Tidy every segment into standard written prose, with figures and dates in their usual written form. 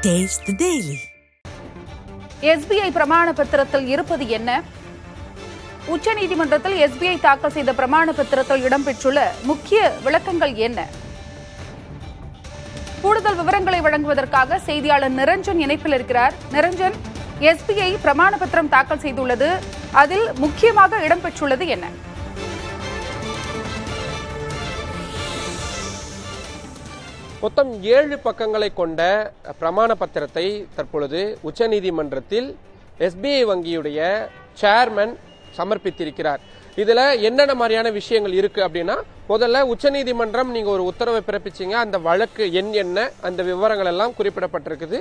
Taste the Daily. SBI பிரமாண பத்திரத்தில் இருப்பது என்ன? உச்சநீதிமன்றத்தில் SBI தாக்கல் செய்த பிரமாண பத்திரத்தில் இடம்பெற்றுள்ள முக்கிய விளக்கங்கள் என்ன? கூடுதல் விவரங்களை வழங்குவதற்காக செய்தியாளர் நிரஞ்சன் இணைப்பில் இருக்கிறார். நிரஞ்சன், SBI பிரமாண பத்திரம் தாக்கல் செய்துள்ளது, அதில் முக்கியமாக இடம்பெற்றுள்ளது என்ன? மொத்தம் 7 பக்கங்களை கொண்ட பிரமாண பத்திரத்தை தற்பொழுது உச்சநீதிமன்றத்தில் SBI வங்கியுடைய சேர்மன் சமர்ப்பித்திருக்கிறார். இதுல என்னென்ன மாதிரியான விஷயங்கள் இருக்கு அப்படின்னா, முதல்ல உச்சநீதிமன்றம் நீங்க ஒரு உத்தரவை பிறப்பிச்சீங்க, அந்த வழக்கு எண் என்ன, அந்த விவரங்கள் எல்லாம் குறிப்பிடப்பட்டிருக்குது.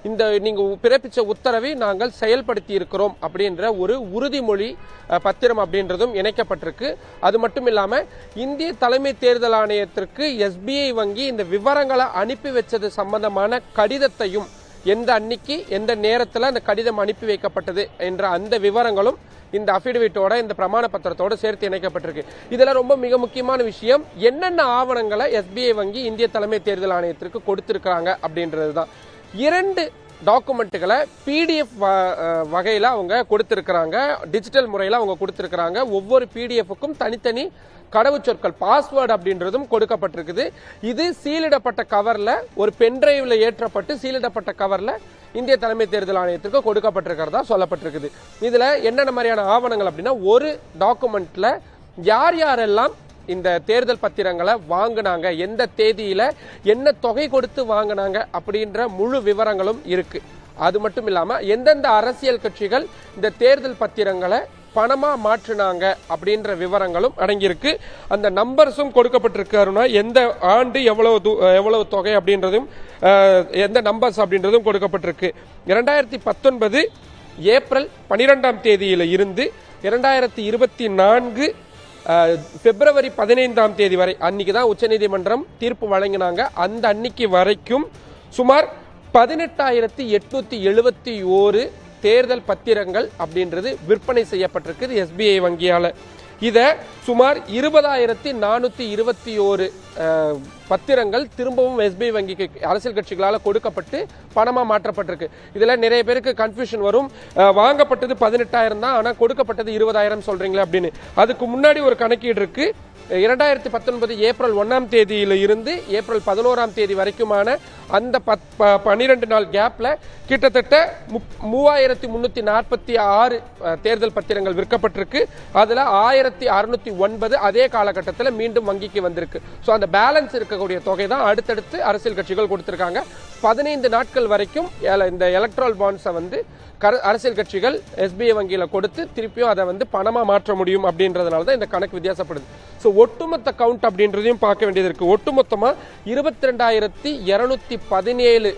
இந்த நீங்க பிறப்பிச்ச உத்தரவை நாங்கள் செயல்படுத்தி இருக்கிறோம் அப்படின்ற ஒரு உறுதிமொழி பத்திரம் அப்படின்றதும் இணைக்கப்பட்டிருக்கு. அது மட்டும் இல்லாம இந்திய தலைமை தேர்தல் ஆணையத்திற்கு SBI வங்கி இந்த விவரங்களை அனுப்பி வச்சது சம்பந்தமான கடிதத்தையும், எந்த அன்னைக்கு எந்த நேரத்தில் அந்த கடிதம் அனுப்பி வைக்கப்பட்டது என்ற அந்த விவரங்களும் இந்த அபிடவிட்டோட இந்த பிரமாண பத்திரத்தோட சேர்த்து இணைக்கப்பட்டிருக்கு. இதுல ரொம்ப மிக முக்கியமான விஷயம், என்னென்ன ஆவணங்களை SBI வங்கி இந்திய தலைமை தேர்தல் ஆணையத்திற்கு கொடுத்திருக்காங்க அப்படின்றதுதான். 2 டாக்குமெண்ட்டுகளை PDF வகையில அவங்க கொடுத்திருக்கிறாங்க, டிஜிட்டல் முறையில அவங்க கொடுத்திருக்கிறாங்க. ஒவ்வொரு PDFக்கும் தனித்தனி கடவுச்சொற்கள், பாஸ்வேர்டு அப்படின்றதும் கொடுக்கப்பட்டிருக்குது. இது சீலிடப்பட்ட கவர்ல, ஒரு பென்டிரைவ்ல ஏற்றப்பட்டு சீலிடப்பட்ட கவர்ல இந்திய தலைமை தேர்தல் ஆணையத்திற்கு கொடுக்கப்பட்டிருக்கிறதா சொல்லப்பட்டிருக்குது. இதுல என்னென்ன மாதிரியான ஆவணங்கள் அப்படின்னா, ஒரு டாக்குமெண்ட்ல யார் யாரெல்லாம் இந்த தேர்தல் பத்திரங்களை வாங்கினாங்க, எந்த தேதியில என்ன தொகை கொடுத்து வாங்கினாங்க அப்படின்ற முழு விவரங்களும் இருக்கு. அது மட்டும் இல்லாம எந்தெந்த அரசியல் கட்சிகள் இந்த தேர்தல் பத்திரங்களை பணமா மாற்றினாங்க அப்படின்ற விவரங்களும் அடங்கியிருக்கு. அந்த நம்பர்ஸும் கொடுக்கப்பட்டிருக்காருன்னா, எந்த ஆண்டு எவ்வளவு தொகை அப்படின்றதும், எந்த நம்பர்ஸ் அப்படின்றதும் கொடுக்கப்பட்டிருக்கு. 2019 ஏப்ரல் 12ஆம் தேதியில இருந்து 2024 பிப்ரவரி 15ஆம் தேதி வரை, அன்னைக்கு தான் உச்சநீதிமன்றம் தீர்ப்பு வழங்கினாங்க. அந்த அன்னைக்கு வரைக்கும் சுமார் 18,871 தேர்தல் பத்திரங்கள் அப்படின்றது விற்பனை செய்யப்பட்டிருக்கு SBI வங்கியால. இத சுமார் 20,421 பத்திரங்கள் திரும்பவும் SBI வங்கிக்கு அரசியல் கட்சிகளால் கொடுக்கப்பட்டு பணமா மாற்றப்பட்டிருக்கு. இதுல நிறைய பேருக்கு கன்ஃபியூஷன் வரும், வாங்கப்பட்டது 18,000 தான், ஆனா கொடுக்கப்பட்டது 20,000 சொல்றீங்களா அப்படின்னு. அதுக்கு முன்னாடி ஒரு கணக்கீடு இருக்கு. 2019 ஏப்ரல் 1ஆம் தேதியில இருந்து ஏப்ரல் 11ஆம் தேதி வரைக்குமான அந்த 12 நாள் கேப்ல கிட்டத்தட்ட 3,346 தேர்தல் பத்திரங்கள் விற்கப்பட்டிருக்கு. அதுல 1,609 அதே காலகட்டத்தில் மீண்டும் வங்கிக்கு வந்திருக்கு. சோ அந்த பேலன்ஸ் இருக்கக்கூடிய தொகை தான் அடுத்தடுத்து அரசியல் கட்சிகள் கொடுத்திருக்காங்க. 15 நாட்கள் வரைக்கும் இந்த எலக்ட்ரல் பாண்ட்ஸை வந்து அரசியல் கட்சிகள் SBI வங்கியில கொடுத்து திருப்பியும் அதை வந்து பணமா மாற்ற முடியும் அப்படின்றதுனால தான் இந்த கணக்கு வித்தியாசப்படுது. சோ ஒட்டுமொத்த கவுண்ட் அப்படின்றதையும் பார்க்க வேண்டியது இருக்கு. ஒட்டுமொத்தமா 22,217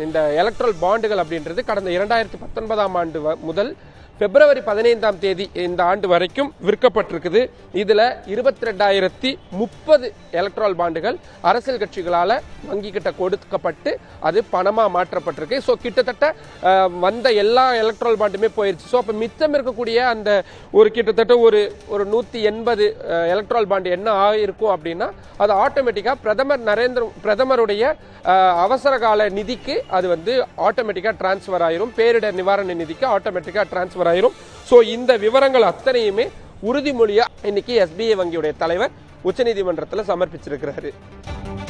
இந்த எலக்ட்ரல் பாண்டுகள் அப்படின்றது கடந்த 2019ஆம் ஆண்டு முதல் பிப்ரவரி 15ஆம் தேதி இந்த ஆண்டு வரைக்கும் விற்கப்பட்டிருக்குது. இதுல 22,030 எலக்ட்ரல் பாண்டுகள் அரசியல் கட்சிகளால வங்கி கிட்ட கொடுக்கப்பட்டு அது பணமா மாற்றப்பட்டிருக்கு. சோ கிட்டத்தட்ட வந்த எல்லா எலக்ட்ரல் பாண்டுமே போயிருச்சு. சோ அப்ப மிச்சம் இருக்கக்கூடிய அந்த ஒரு கிட்டத்தட்ட ஒரு 180 எலக்ட்ரல் பாண்டு என்ன ஆகிருக்கும் அப்படின்னா, அது ஆட்டோமேட்டிக்கா பிரதமருடைய அவசர கால நிதிக்கு அது வந்து ஆட்டோமேட்டிக்கா டிரான்ஸ்பர் ஆயிரும், பேரிடர் நிவாரண நிதிக்கு ஆட்டோமேட்டிக்கா டிரான்ஸ்பர் ஆயிரும். சோ இந்த விவரங்கள் அத்தனையுமே உறுதிமொழியா இன்னைக்கு SBI வங்கியுடைய தலைவர் உச்சநீதிமன்றத்தில் சமர்ப்பிச்சிருக்கிறாரு.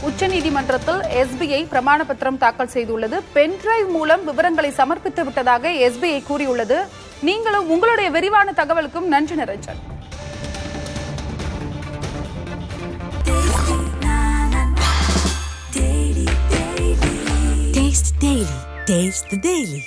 உச்சநீதிமன்றத்தில் SBI பிரமாண பத்திரம் தாக்கல் செய்துள்ளது. பென்டிரைவ் மூலம் விவரங்களை சமர்ப்பித்து விட்டதாக SBI கூறியுள்ளது. நீங்களும் உங்களுடைய விரிவான தகவலுக்கும் நன்றி நிரஞ்சன். Taste the Daily.